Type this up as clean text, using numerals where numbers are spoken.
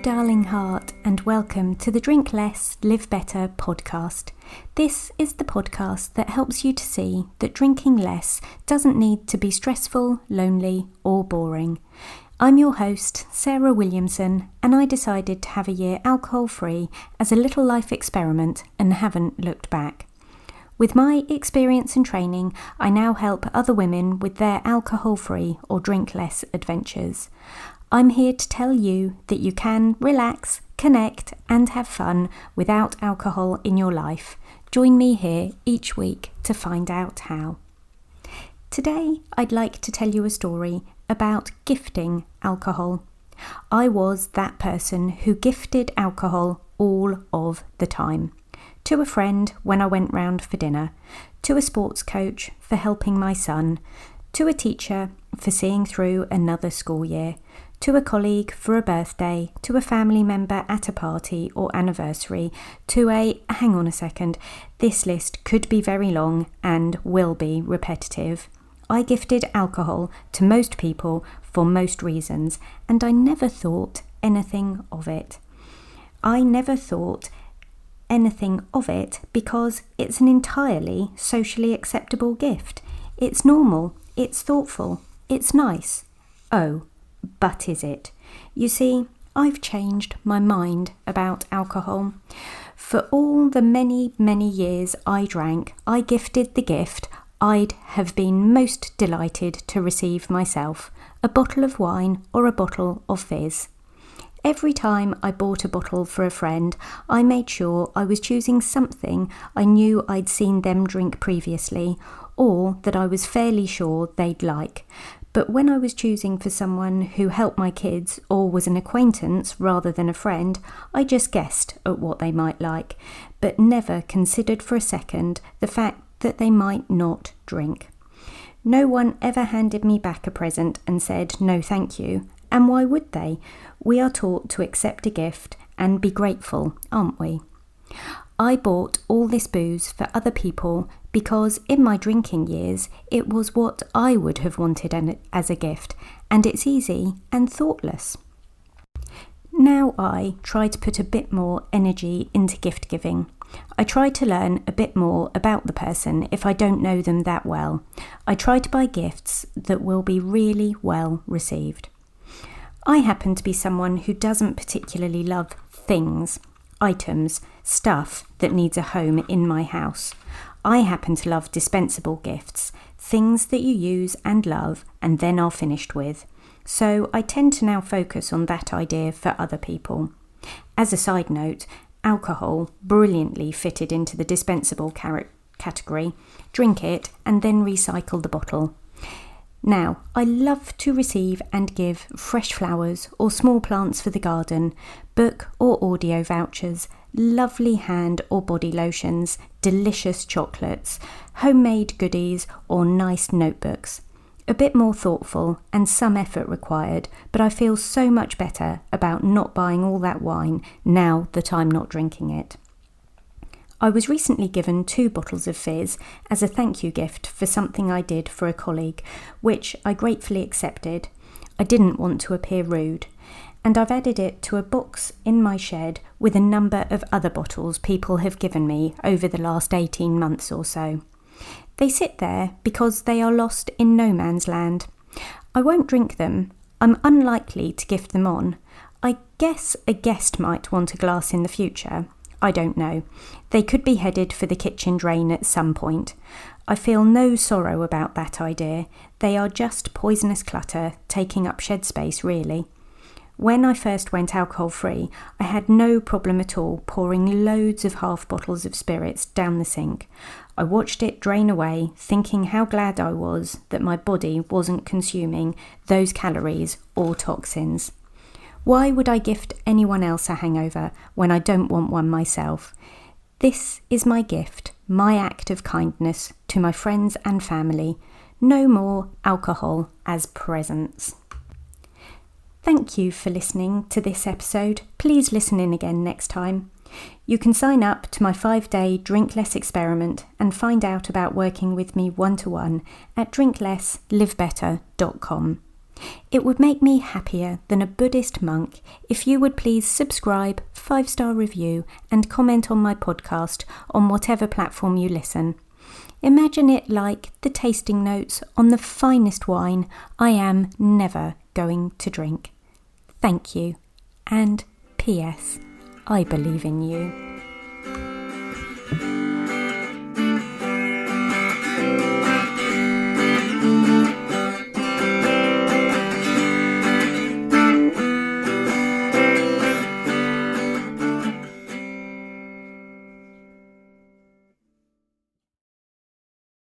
darling heart, and welcome to the Drink Less, Live Better podcast. This is the podcast that helps you to see that drinking less doesn't need to be stressful, lonely, or boring. I'm your host, Sarah Williamson, and I decided to have a year alcohol-free as a little life experiment and haven't looked back. With my experience and training, I now help other women with their alcohol-free or drink less adventures. I'm here to tell you that you can relax, connect, and have fun without alcohol in your life. Join me here each week to find out how. Today, I'd like to tell you a story about gifting alcohol. I was that person who gifted alcohol all of the time. To a friend when I went round for dinner, to a sports coach for helping my son, to a teacher for seeing through another school year, to a colleague for a birthday, to a family member at a party or anniversary, to hang on a second, this list could be very long and will be repetitive. I gifted alcohol to most people for most reasons, and I never thought anything of it. Because it's an entirely socially acceptable gift. It's normal, it's thoughtful, it's nice. Oh, but is it? You see, I've changed my mind about alcohol. For all the many, many years I drank, I gifted the gift I'd have been most delighted to receive myself, a bottle of wine or a bottle of fizz. Every time I bought a bottle for a friend, I made sure I was choosing something I knew I'd seen them drink previously, or that I was fairly sure they'd like. But when I was choosing for someone who helped my kids or was an acquaintance rather than a friend, I just guessed at what they might like, but never considered for a second the fact that they might not drink. No one ever handed me back a present and said, "No, thank you." And why would they? We are taught to accept a gift and be grateful, aren't we? I bought all this booze for other people because in my drinking years, it was what I would have wanted as a gift, and it's easy and thoughtless. Now I try to put a bit more energy into gift giving. I try to learn a bit more about the person if I don't know them that well. I try to buy gifts that will be really well received. I happen to be someone who doesn't particularly love things, items, stuff that needs a home in my house. I happen to love dispensable gifts, things that you use and love and then are finished with. So I tend to now focus on that idea for other people. As a side note, alcohol brilliantly fitted into the dispensable category. Drink it and then recycle the bottle. Now, I love to receive and give fresh flowers or small plants for the garden, book or audio vouchers, lovely hand or body lotions, delicious chocolates, homemade goodies or nice notebooks. A bit more thoughtful and some effort required, but I feel so much better about not buying all that wine now that I'm not drinking it. I was recently given 2 bottles of fizz as a thank you gift for something I did for a colleague, which I gratefully accepted. I didn't want to appear rude, and I've added it to a box in my shed with a number of other bottles people have given me over the last 18 months or so. They sit there because they are lost in no man's land. I won't drink them. I'm unlikely to gift them on. I guess a guest might want a glass in the future. I don't know. They could be headed for the kitchen drain at some point. I feel no sorrow about that idea. They are just poisonous clutter taking up shed space, really. When I first went alcohol-free, I had no problem at all pouring loads of half bottles of spirits down the sink. I watched it drain away, thinking how glad I was that my body wasn't consuming those calories or toxins. Why would I gift anyone else a hangover when I don't want one myself? This is my gift, my act of kindness to my friends and family. No more alcohol as presents. Thank you for listening to this episode. Please listen in again next time. You can sign up to my 5-day Drink Less experiment and find out about working with me one-to-one at drinklesslivebetter.com. It would make me happier than a Buddhist monk if you would please subscribe, 5-star review, and comment on my podcast on whatever platform you listen. Imagine it like the tasting notes on the finest wine I am never going to drink. Thank you, and P.S. I believe in you.